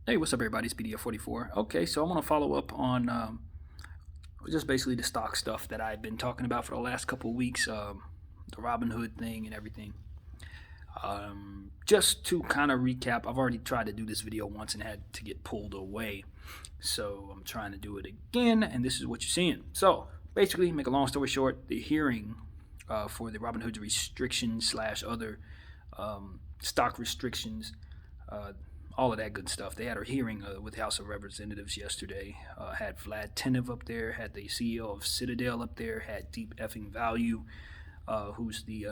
Hey, what's up, everybody? It's BDF44. Okay, so I want to follow up on just basically the stock stuff that I've been talking about for the last couple of weeks, the Robinhood thing and everything. Just to kind of recap, I've already tried to do this video once and had to get pulled away. So I'm trying to do it again, and this is what you're seeing. So basically, make a long story short, the hearing for the Robinhood restrictions slash other stock restrictions, all of that good stuff. They had a hearing with the House of Representatives yesterday. Had Vlad Tenev up there, had the CEO of Citadel up there, had Deep Effing Value, who's the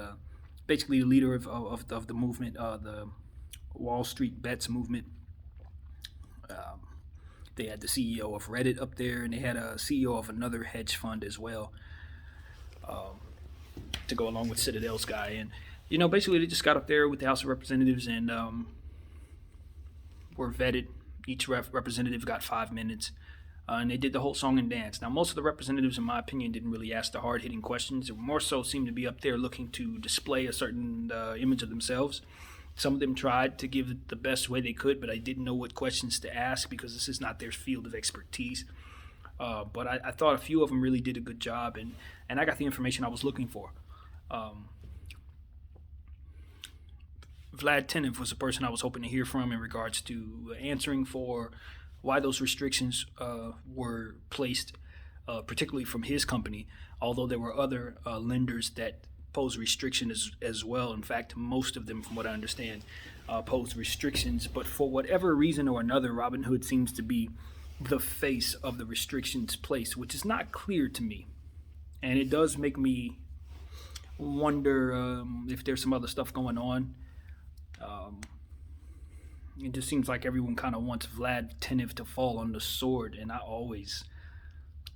basically the leader of the movement, the Wall Street Bets movement. They had the CEO of Reddit up there, and they had a CEO of another hedge fund as well, to go along with Citadel's guy. And basically they just got up there with the House of Representatives and were vetted. Each representative got 5 minutes, and they did the whole song and dance. Now, most of the representatives, in my opinion, didn't really ask the hard-hitting questions. They more so seemed to be up there looking to display a certain image of themselves. Some of them tried to give it the best way they could, but I didn't know what questions to ask because this is not their field of expertise. But I thought a few of them really did a good job, and I got the information I was looking for. Vlad Tenev was the person I was hoping to hear from in regards to answering for why those restrictions were placed, particularly from his company, although there were other lenders that pose restrictions as well. In fact, most of them, from what I understand, pose restrictions. But for whatever reason or another, Robinhood seems to be the face of the restrictions placed, which is not clear to me. And it does make me wonder if there's some other stuff going on. It just seems like everyone kind of wants Vlad Tenev to fall on the sword, and I always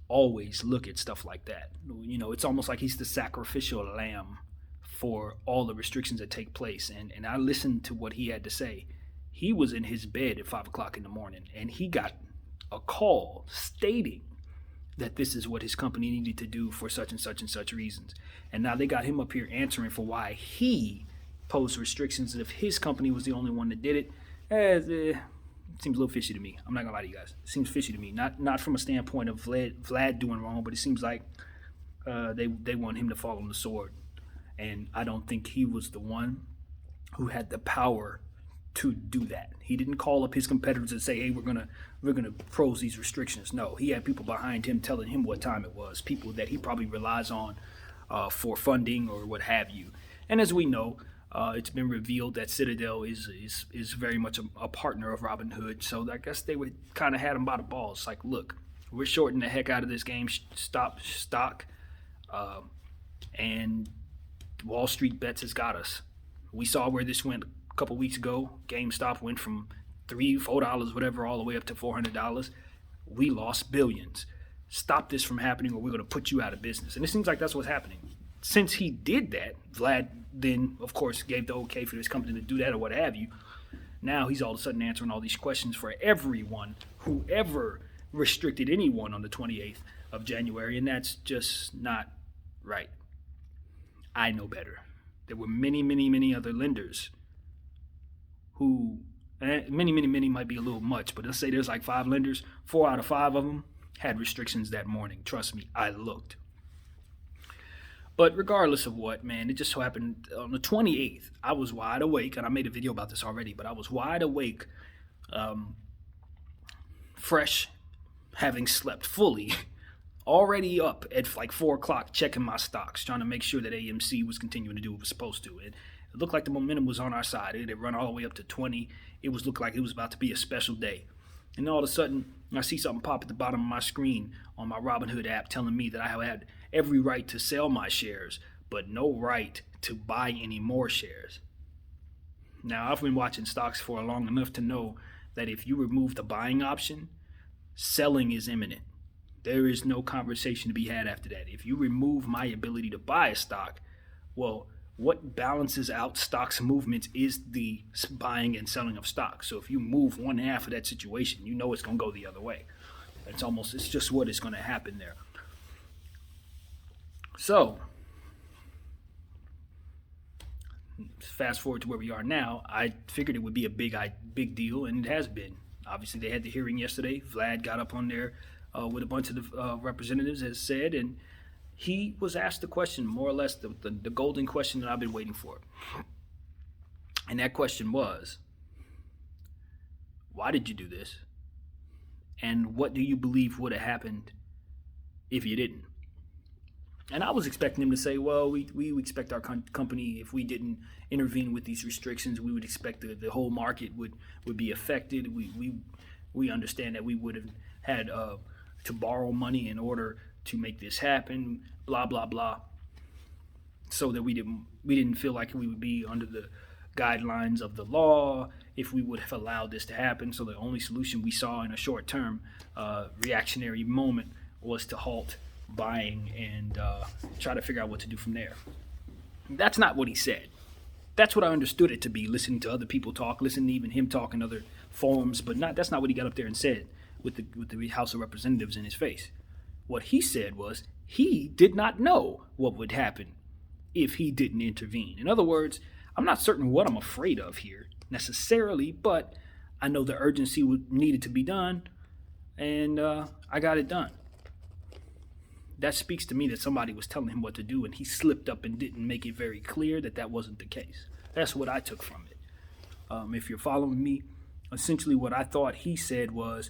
look at stuff like that. It's almost like he's the sacrificial lamb for all the restrictions that take place. And I listened to what he had to say. He was in his bed at 5 o'clock in the morning, and he got a call stating that this is what his company needed to do for such and such and such reasons. And now they got him up here answering for why he posed restrictions, and if his company was the only one that did it, it seems a little fishy to me. I'm not gonna lie to you guys. It seems fishy to me. Not from a standpoint of Vlad doing wrong, but it seems like they want him to fall on the sword, and I don't think he was the one who had the power to do that. He didn't call up his competitors and say, "Hey, we're gonna pose these restrictions." No, he had people behind him telling him what time it was. People that he probably relies on for funding or what have you. And as we know, it's been revealed that Citadel is very much a partner of Robinhood. So I guess they would kind of had him by the balls. Like, look, we're shorting the heck out of this game stop stock, and Wall Street Bets has got us. We saw where this went a couple weeks ago. GameStop went from $3-4, whatever, all the way up to $400. We lost billions. Stop this from happening, or we're going to put you out of business. And it seems like that's what's happening. Since he did that, Vlad then, of course, gave the okay for this company to do that or what have you. Now he's all of a sudden answering all these questions for everyone who ever restricted anyone on the 28th of January, and that's just not right. I know better. There were many, many, many other lenders who, many might be a little much, but let's say there's like 5 lenders. 4 out of 5 of them had restrictions that morning. Trust me, I looked. But regardless of what, man, it just so happened on the 28th, I was wide awake, and I made a video about this already, but I was wide awake, fresh, having slept fully, already up at like 4 o'clock, checking my stocks, trying to make sure that AMC was continuing to do what it was supposed to. It looked like the momentum was on our side. It had run all the way up to 20. It looked like it was about to be a special day. And all of a sudden, I see something pop at the bottom of my screen on my Robinhood app telling me that I had every right to sell my shares, but no right to buy any more shares. Now, I've been watching stocks for long enough to know that if you remove the buying option, selling is imminent. There is no conversation to be had after that. If you remove my ability to buy a stock, well, what balances out stocks movements is the buying and selling of stocks. So if you move one half of that situation, you know it's going to go the other way. It's just what is going to happen there. So fast forward to where we are now. I figured it would be a big deal, and it has been. Obviously, they had the hearing yesterday. Vlad got up on there with a bunch of the representatives, as said, and he was asked the question, more or less the golden question that I've been waiting for. And that question was, why did you do this? And what do you believe would have happened if you didn't? And I was expecting him to say, well, we expect our company, if we didn't intervene with these restrictions, we would expect the whole market would be affected. We understand that we would have had to borrow money in order to make this happen, blah, blah, blah, so that we didn't feel like we would be under the guidelines of the law if we would have allowed this to happen. So the only solution we saw in a short-term reactionary moment was to halt buying and try to figure out what to do from there. That's not what he said. That's what I understood it to be, listening to other people talk, listening to even him talk in other forums, but that's not what he got up there and said with the House of Representatives in his face. What he said was he did not know what would happen if he didn't intervene. In other words, I'm not certain what I'm afraid of here necessarily, but I know the urgency needed to be done, and I got it done. That speaks to me that somebody was telling him what to do, and he slipped up and didn't make it very clear that wasn't the case. That's what I took from it. If you're following me, essentially what I thought he said was,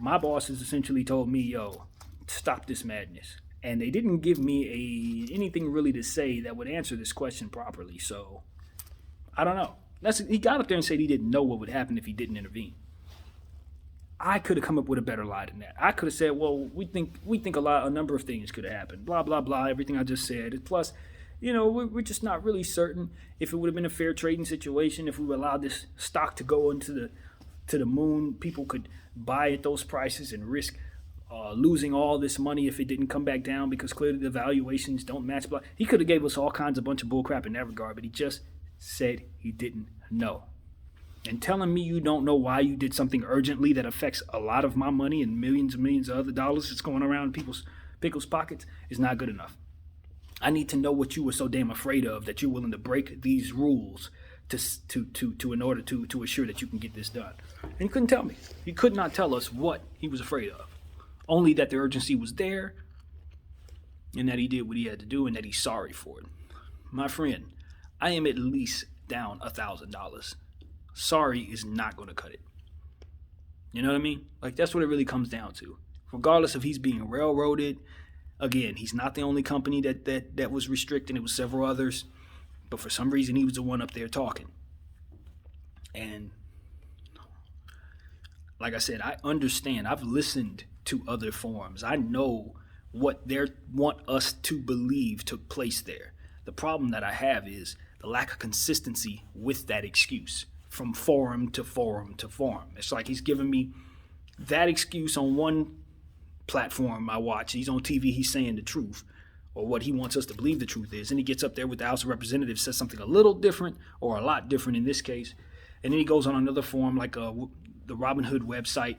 my bosses essentially told me, yo, stop this madness. And they didn't give me anything really to say that would answer this question properly. So, I don't know. He got up there and said he didn't know what would happen if he didn't intervene. I could have come up with a better lie than that. I could have said, well, we think a number of things could have happened. Blah, blah, blah, everything I just said. Plus, we're just not really certain if it would have been a fair trading situation, if we would allowed this stock to go into the moon. People could buy at those prices and risk losing all this money if it didn't come back down because clearly the valuations don't match. Blah. He could have gave us all kinds of bunch of bullcrap in that regard, but he just said he didn't know. And telling me you don't know why you did something urgently that affects a lot of my money and millions of other dollars that's going around in people's pockets is not good enough. I need to know what you were so damn afraid of that you're willing to break these rules to in order to assure that you can get this done. And he couldn't tell me. He could not tell us what he was afraid of. Only that the urgency was there and that he did what he had to do and that he's sorry for it. My friend, I am at least down $1,000. Sorry is not going to cut it. You know what I mean? Like, that's what it really comes down to. Regardless if he's being railroaded, again, he's not the only company that was restricted. It was several others. But for some reason, he was the one up there talking. And like I said, I understand. I've listened to other forums. I know what they want us to believe took place there. The problem that I have is the lack of consistency with that excuse. From forum to forum to forum. It's like he's giving me that excuse on one platform I watch. He's on TV, he's saying the truth, or what he wants us to believe the truth is. And he gets up there with the House of Representatives, says something a little different, or a lot different in this case. And then he goes on another forum, like the Robinhood website,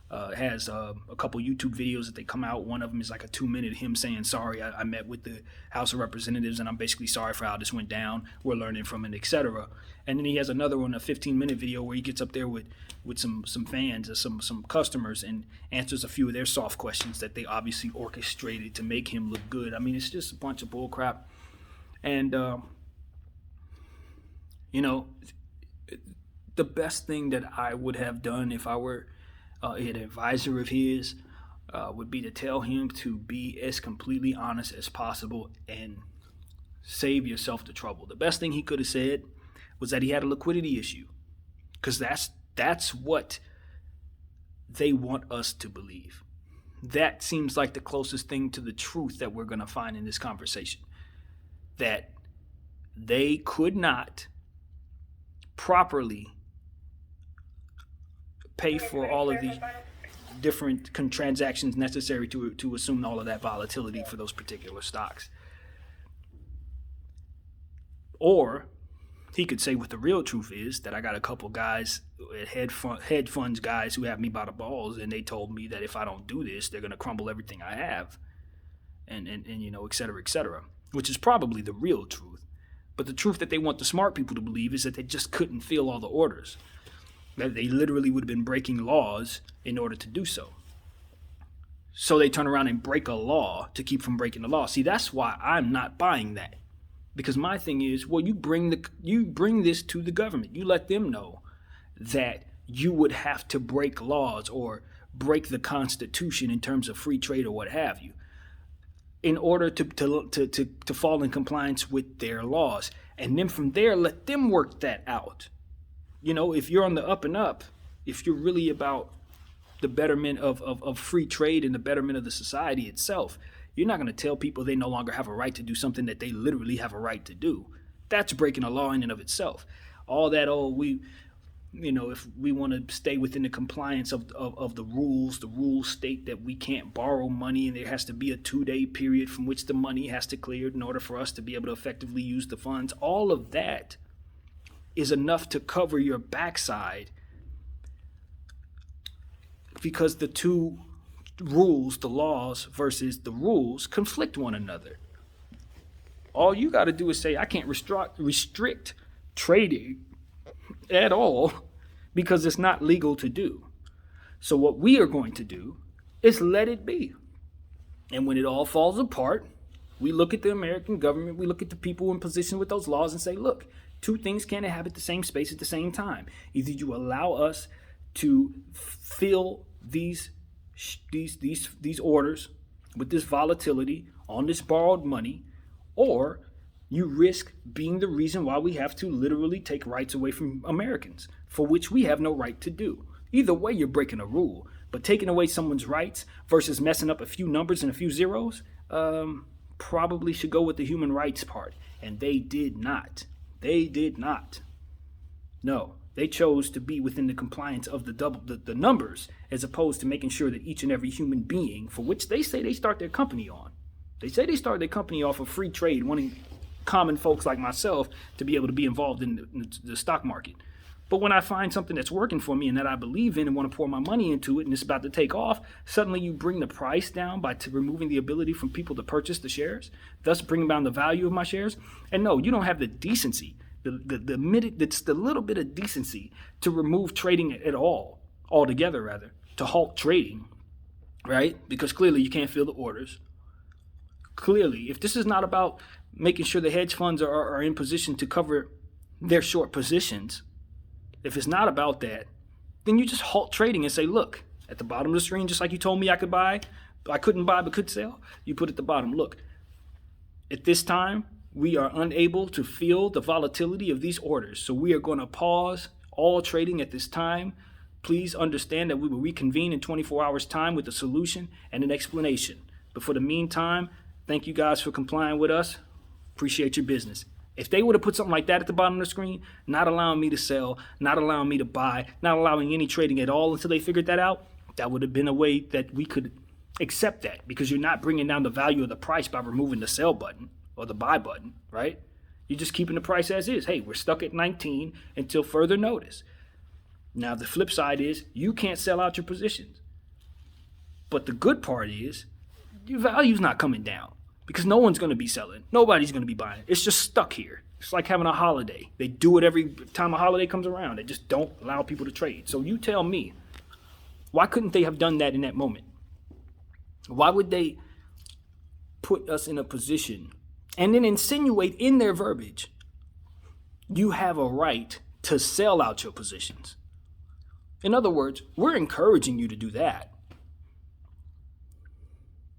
has a couple YouTube videos that they come out. One of them is like a 2-minute him saying, sorry, I met with the House of Representatives and I'm basically sorry for how this went down. We're learning from it, etc. And then he has another one, a 15-minute video where he gets up there with some fans or some customers and answers a few of their soft questions that they obviously orchestrated to make him look good. I mean, it's just a bunch of bull crap. And, the best thing that I would have done if I were an advisor of his would be to tell him to be as completely honest as possible and save yourself the trouble. The best thing he could have said was that he had a liquidity issue, because that's what they want us to believe. That seems like the closest thing to the truth that we're going to find in this conversation, that they could not properly pay for all of the different transactions necessary to assume all of that volatility for those particular stocks. Or he could say what the real truth is, that I got a couple guys, hedge funds guys who have me by the balls, and they told me that if I don't do this, they're going to crumble everything I have, and et cetera, which is probably the real truth. But the truth that they want the smart people to believe is that they just couldn't fill all the orders. That they literally would have been breaking laws in order to do so. So they turn around and break a law to keep from breaking the law. See, that's why I'm not buying that. Because my thing is, well, you bring this to the government. You let them know that you would have to break laws or break the Constitution in terms of free trade or what have you, in order to fall in compliance with their laws. And then from there, let them work that out. You know, if you're on the up and up, if you're really about the betterment of free trade and the betterment of the society itself, you're not going to tell people they no longer have a right to do something that they literally have a right to do. That's breaking a law in and of itself. All that, if we want to stay within the compliance of the rules state that we can't borrow money and there has to be a 2-day period from which the money has to clear in order for us to be able to effectively use the funds. All of that is enough to cover your backside, because the two rules, the laws versus the rules, conflict one another. All you got to do is say, I can't restrict trading at all because it's not legal to do. So what we are going to do is let it be. And when it all falls apart, we look at the American government, we look at the people in position with those laws and say, look, two things can't happen at the same space at the same time. Either you allow us to fill these orders with this volatility on this borrowed money, or you risk being the reason why we have to literally take rights away from Americans, for which we have no right to do. Either way, you're breaking a rule. But taking away someone's rights versus messing up a few numbers and a few zeros, probably should go with the human rights part. And they did not. They did not. No, they chose to be within the compliance of the numbers, as opposed to making sure that each and every human being, for which they say they start their company on. They say they start their company off of free trade, wanting common folks like myself to be able to be involved in the stock market. But when I find something that's working for me and that I believe in and want to pour my money into it and it's about to take off, suddenly you bring the price down by removing the ability from people to purchase the shares, thus bringing down the value of my shares. And no, you don't have the decency, the little bit of decency to remove trading at all, altogether rather, to halt trading, right? Because clearly you can't fill the orders. Clearly, if this is not about making sure the hedge funds are in position to cover their short positions, if it's not about that, then you just halt trading and say, look, at the bottom of the screen, just like you told me I couldn't buy but could sell, you put at the bottom, look, at this time, we are unable to feel the volatility of these orders. So we are going to pause all trading at this time. Please understand that we will reconvene in 24 hours time with a solution and an explanation. But for the meantime, thank you guys for complying with us. Appreciate your business. If they would have put something like that at the bottom of the screen, not allowing me to sell, not allowing me to buy, not allowing any trading at all until they figured that out, that would have been a way that we could accept that, because you're not bringing down the value of the price by removing the sell button or the buy button, right? You're just keeping the price as is. Hey, we're stuck at 19 until further notice. Now, the flip side is you can't sell out your positions. But the good part is your value's not coming down, because no one's going to be selling. Nobody's going to be buying. It's just stuck here. It's like having a holiday. They do it every time a holiday comes around. They just don't allow people to trade. So you tell me, why couldn't they have done that in that moment? Why would they put us in a position and then insinuate in their verbiage, you have a right to sell out your positions? In other words, we're encouraging you to do that.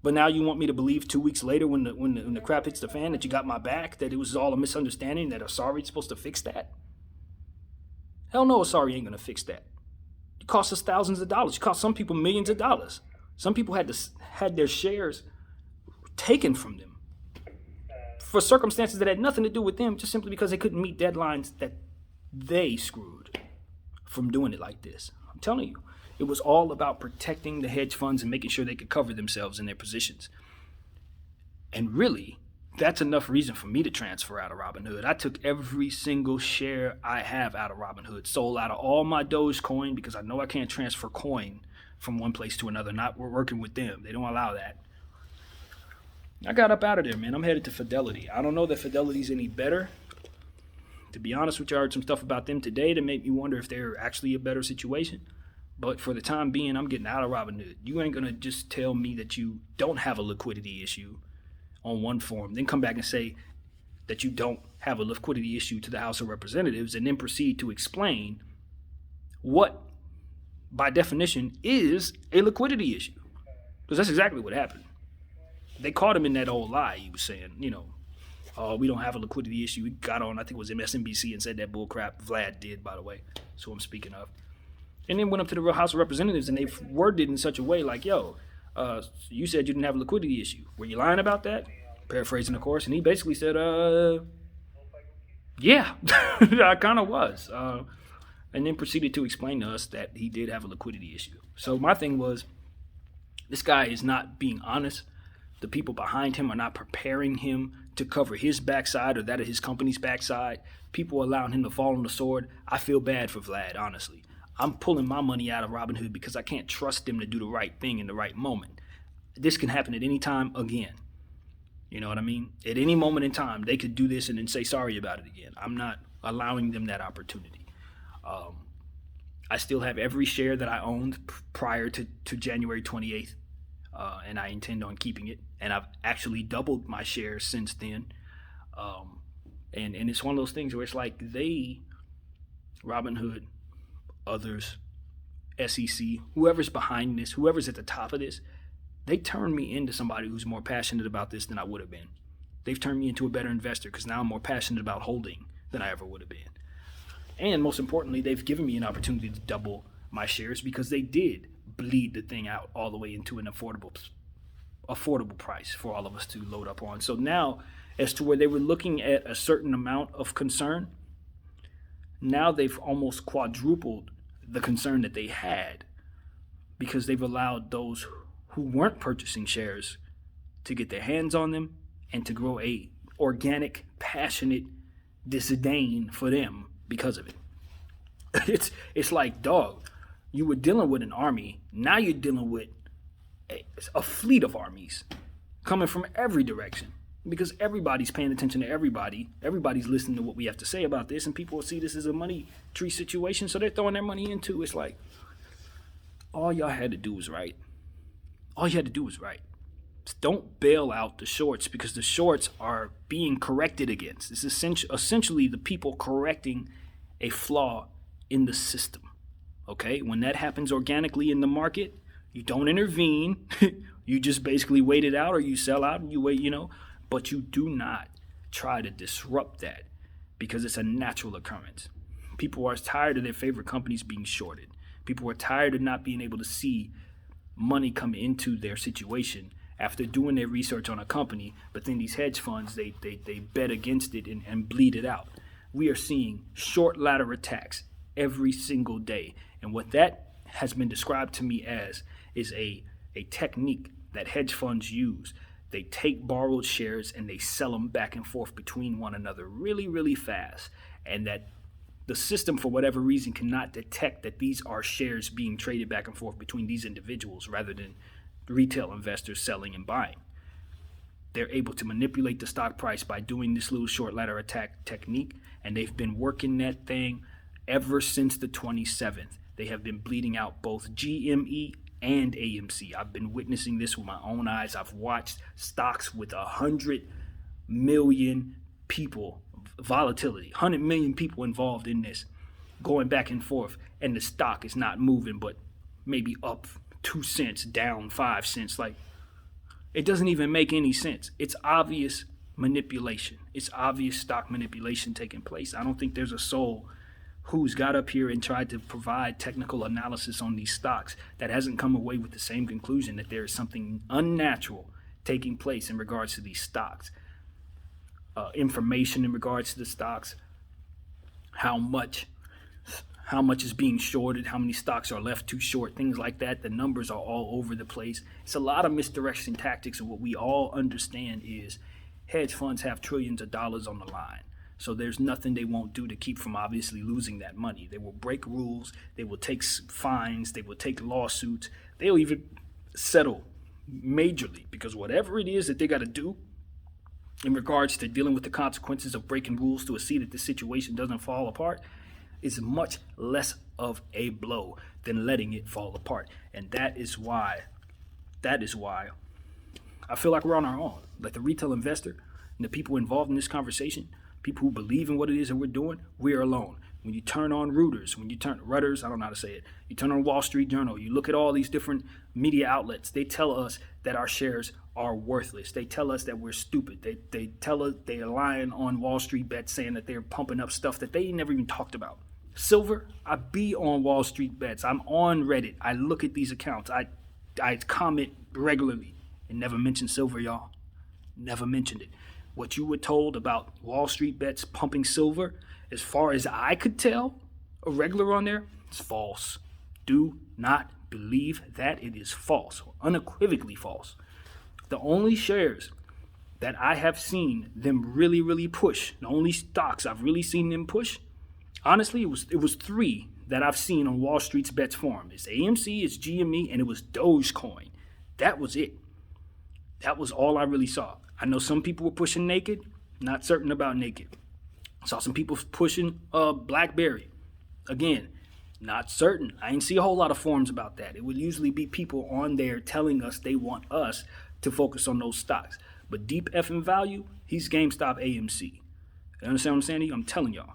But now you want me to believe 2 weeks later when the crap hits the fan that you got my back, that it was all a misunderstanding, that Asari's supposed to fix that? Hell no, Asari ain't going to fix that. It cost us thousands of dollars. It cost some people millions of dollars. Some people had their shares taken from them for circumstances that had nothing to do with them, just simply because they couldn't meet deadlines that they screwed from doing it like this. I'm telling you. It was all about protecting the hedge funds and making sure they could cover themselves in their positions. And really, that's enough reason for me to transfer out of Robinhood. I took every single share I have out of Robinhood, sold out of all my Dogecoin, because I know I can't transfer coin from one place to another. We're working with them. They don't allow that. I got up out of there, man. I'm headed to Fidelity. I don't know that Fidelity's any better, To be honest with you, I heard some stuff about them today that made me wonder if they're actually a better situation. But for the time being, I'm getting out of Robinhood. You ain't gonna just tell me that you don't have a liquidity issue on one form, then come back and say that you don't have a liquidity issue to the House of Representatives, and then proceed to explain what, by definition, is a liquidity issue. Because that's exactly what happened. They caught him in that old lie. He was saying, oh, we don't have a liquidity issue. He got on, I think it was MSNBC, and said that bull crap. Vlad did, by the way. That's who I'm speaking of. And then went up to the House of Representatives, and they worded it in such a way like, yo, you said you didn't have a liquidity issue. Were you lying about that? Paraphrasing, of course. And he basically said, yeah, I kind of was. And then proceeded to explain to us that he did have a liquidity issue. So my thing was, this guy is not being honest. The people behind him are not preparing him to cover his backside or that of his company's backside. People allowing him to fall on the sword. I feel bad for Vlad, honestly. I'm pulling my money out of Robinhood because I can't trust them to do the right thing in the right moment. This can happen at any time again. You know what I mean? At any moment in time, they could do this and then say sorry about it again. I'm not allowing them that opportunity. I still have every share that I owned prior to January 28th, and I intend on keeping it. And I've actually doubled my shares since then. And it's one of those things where it's like Robinhood, others, SEC, whoever's behind this, whoever's at the top of this, they turned me into somebody who's more passionate about this than I would have been. They've turned me into a better investor because now I'm more passionate about holding than I ever would have been. And most importantly, they've given me an opportunity to double my shares because they did bleed the thing out all the way into an affordable price for all of us to load up on. So now, as to where they were looking at a certain amount of concern, now they've almost quadrupled the concern that they had because they've allowed those who weren't purchasing shares to get their hands on them and to grow a organic, passionate disdain for them because of it. It's like, dog, you were dealing with an army. Now you're dealing with a fleet of armies coming from every direction because everybody's paying attention to everybody. Everybody's listening to what we have to say about this, and people will see this as a money tree situation, so they're throwing their money into it. It's like, all y'all had to do was right. All you had to do was right. Just don't bail out the shorts because the shorts are being corrected against. It's essentially the people correcting a flaw in the system. Okay? When that happens organically in the market, you don't intervene. You just basically wait it out or you sell out and you wait, but you do not try to disrupt that because it's a natural occurrence. People are tired of their favorite companies being shorted. People are tired of not being able to see money come into their situation after doing their research on a company, but then these hedge funds, they bet against it and bleed it out. We are seeing short ladder attacks every single day. And what that has been described to me as is a technique that hedge funds use. They take borrowed shares and they sell them back and forth between one another really, really fast. And that the system, for whatever reason, cannot detect that these are shares being traded back and forth between these individuals rather than retail investors selling and buying. They're able to manipulate the stock price by doing this little short ladder attack technique, and they've been working that thing ever since the 27th. They have been bleeding out both GME and AMC. I've been witnessing this with my own eyes. I've watched stocks with 100 million people, volatility, 100 million people involved in this, going back and forth, and the stock is not moving, but maybe up 2 cents, down 5 cents. Like, it doesn't even make any sense. It's obvious manipulation. It's obvious stock manipulation taking place. I don't think there's a soul who's got up here and tried to provide technical analysis on these stocks that hasn't come away with the same conclusion that there is something unnatural taking place in regards to these stocks. Information in regards to the stocks, how much is being shorted, how many stocks are left too short, things like that. The numbers are all over the place. It's a lot of misdirection tactics, and what we all understand is hedge funds have trillions of dollars on the line. So there's nothing they won't do to keep from obviously losing that money. They will break rules. They will take fines. They will take lawsuits. They'll even settle majorly because whatever it is that they got to do in regards to dealing with the consequences of breaking rules to see that the situation doesn't fall apart is much less of a blow than letting it fall apart. And that is why I feel like we're on our own. Like the retail investor and the people involved in this conversation, people who believe in what it is that we're doing, we're alone. When you turn on Reuters, I don't know how to say it. You turn on Wall Street Journal, you look at all these different media outlets, they tell us that our shares are worthless. They tell us that we're stupid. They tell us they are lying on Wall Street bets, saying that they're pumping up stuff that they never even talked about. Silver, I be on Wall Street bets. I'm on Reddit. I look at these accounts. I comment regularly and never mention silver, y'all. Never mentioned it. What you were told about Wall Street bets pumping silver, as far as I could tell, a regular on there, it's false. Do not believe that. It is false, unequivocally false. The only shares that I have seen them really, really push, the only stocks I've really seen them push, honestly, it was three that I've seen on Wall Street's bets forum. It's AMC, it's GME, and it was Dogecoin. That was it. That was all I really saw. I know some people were pushing Naked. Not certain about Naked. Saw some people pushing BlackBerry. Again, not certain. I didn't see a whole lot of forums about that. It would usually be people on there telling us they want us to focus on those stocks. But deep effing value, he's GameStop AMC. You understand what I'm saying to you? I'm telling y'all.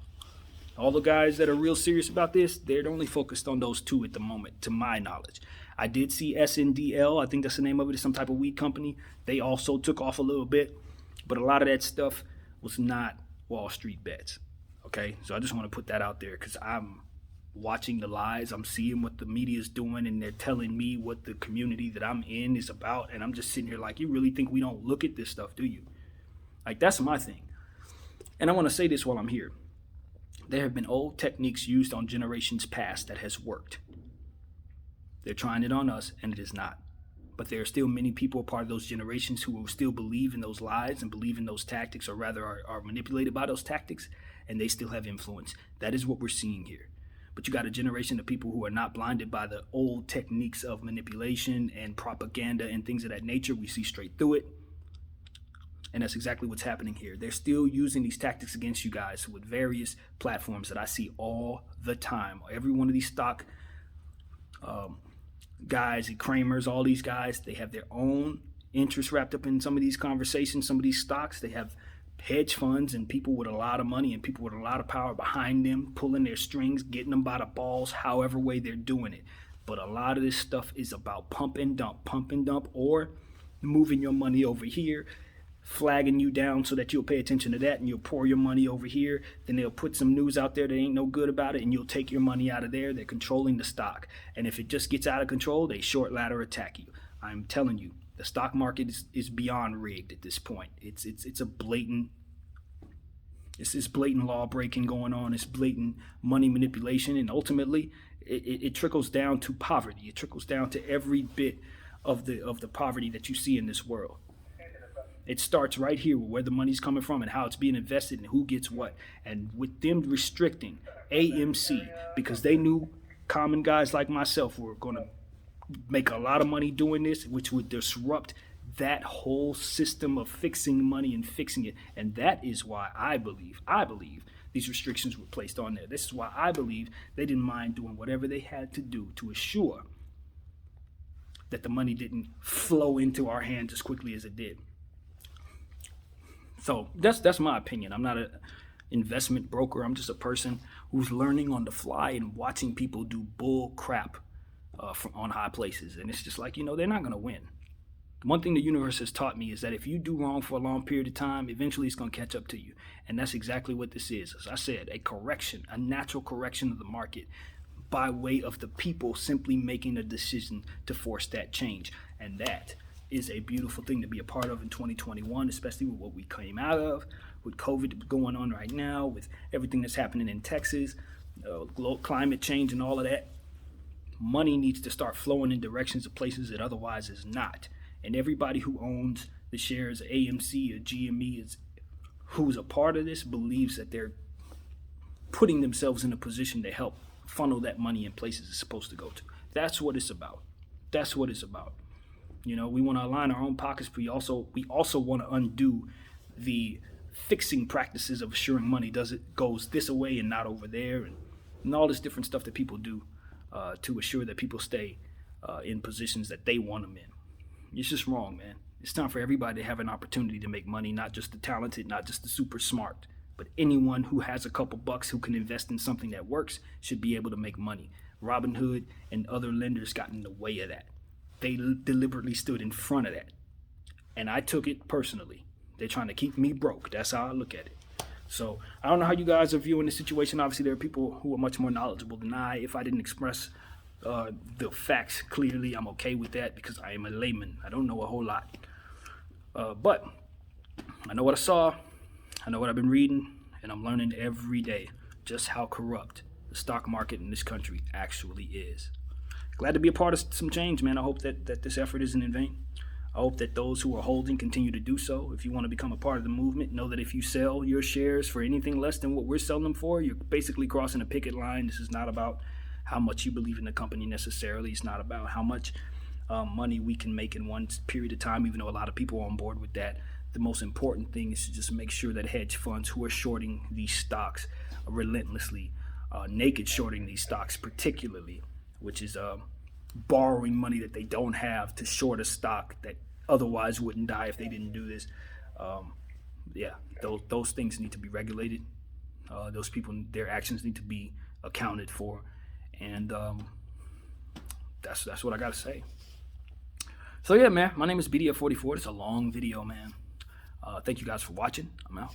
All the guys that are real serious about this, they're only focused on those two at the moment, to my knowledge. I did see SNDL, I think that's the name of it, it's some type of weed company. They also took off a little bit, but a lot of that stuff was not Wall Street bets. Okay, so I just want to put that out there because I'm watching the lies. I'm seeing what the media is doing, and they're telling me what the community that I'm in is about, and I'm just sitting here like, you really think we don't look at this stuff, do you? Like, that's my thing. And I want to say this while I'm here. There have been old techniques used on generations past that has worked. They're trying it on us, and it is not. But there are still many people, part of those generations, who will still believe in those lies and believe in those tactics, or rather are manipulated by those tactics, and they still have influence. That is what we're seeing here. But you got a generation of people who are not blinded by the old techniques of manipulation and propaganda and things of that nature. We see straight through it. And that's exactly what's happening here. They're still using these tactics against you guys with various platforms that I see all the time. Every one of these stock guys, Kramers, all these guys, they have their own interests wrapped up in some of these conversations, some of these stocks. They have hedge funds and people with a lot of money and people with a lot of power behind them, pulling their strings, getting them by the balls, however way they're doing it. But a lot of this stuff is about pump and dump, or moving your money over here, flagging you down so that you'll pay attention to that and you'll pour your money over here. Then they'll put some news out there that ain't no good about it and you'll take your money out of there. They're controlling the stock. And if it just gets out of control, they short ladder attack you. I'm telling you, the stock market is beyond rigged at this point. It's a blatant, it's this blatant law breaking going on. It's blatant money manipulation, and ultimately it trickles down to poverty. It trickles down to every bit of the poverty that you see in this world. It starts right here with where the money's coming from and how it's being invested and who gets what. And with them restricting AMC because they knew common guys like myself were going to make a lot of money doing this, which would disrupt that whole system of fixing money and fixing it. And that is why I believe these restrictions were placed on there. This is why I believe they didn't mind doing whatever they had to do to assure that the money didn't flow into our hands as quickly as it did. So that's my opinion. I'm not an investment broker. I'm just a person who's learning on the fly and watching people do bull crap on high places. And it's just like, they're not going to win. One thing the universe has taught me is that if you do wrong for a long period of time, eventually it's going to catch up to you. And that's exactly what this is. As I said, a natural correction of the market by way of the people simply making a decision to force that change. And that is a beautiful thing to be a part of in 2021, especially with what we came out of, with COVID going on right now, with everything that's happening in Texas, climate change and all of that. Money needs to start flowing in directions of places it otherwise is not. And everybody who owns the shares of AMC or GME who's a part of this believes that they're putting themselves in a position to help funnel that money in places it's supposed to go to. That's what it's about. That's what it's about. We want to align our own pockets, but we also want to undo the fixing practices of assuring money goes this way and not over there, and all this different stuff that people do to assure that people stay in positions that they want them in. It's just wrong, man. It's time for everybody to have an opportunity to make money, not just the talented, not just the super smart, but anyone who has a couple bucks who can invest in something that works should be able to make money. Robinhood and other lenders got in the way of that. They deliberately stood in front of that. And I took it personally. They're trying to keep me broke. That's how I look at it. So I don't know how you guys are viewing the situation. Obviously, there are people who are much more knowledgeable than I. If I didn't express the facts clearly, I'm okay with that because I am a layman. I don't know a whole lot. But I know what I saw. I know what I've been reading. And I'm learning every day just how corrupt the stock market in this country actually is. Glad to be a part of some change, man. I hope that this effort isn't in vain. I hope that those who are holding continue to do so. If you want to become a part of the movement, know that if you sell your shares for anything less than what we're selling them for, you're basically crossing a picket line. This is not about how much you believe in the company necessarily. It's not about how much money we can make in one period of time, even though a lot of people are on board with that. The most important thing is to just make sure that hedge funds who are shorting these stocks relentlessly, naked shorting these stocks particularly, which is borrowing money that they don't have to short a stock that otherwise wouldn't die if they didn't do this. Those things need to be regulated. Those people, their actions need to be accounted for, and that's what I got to say. So yeah, man, my name is BDF44. It's a long video, man. Thank you guys for watching. I'm out.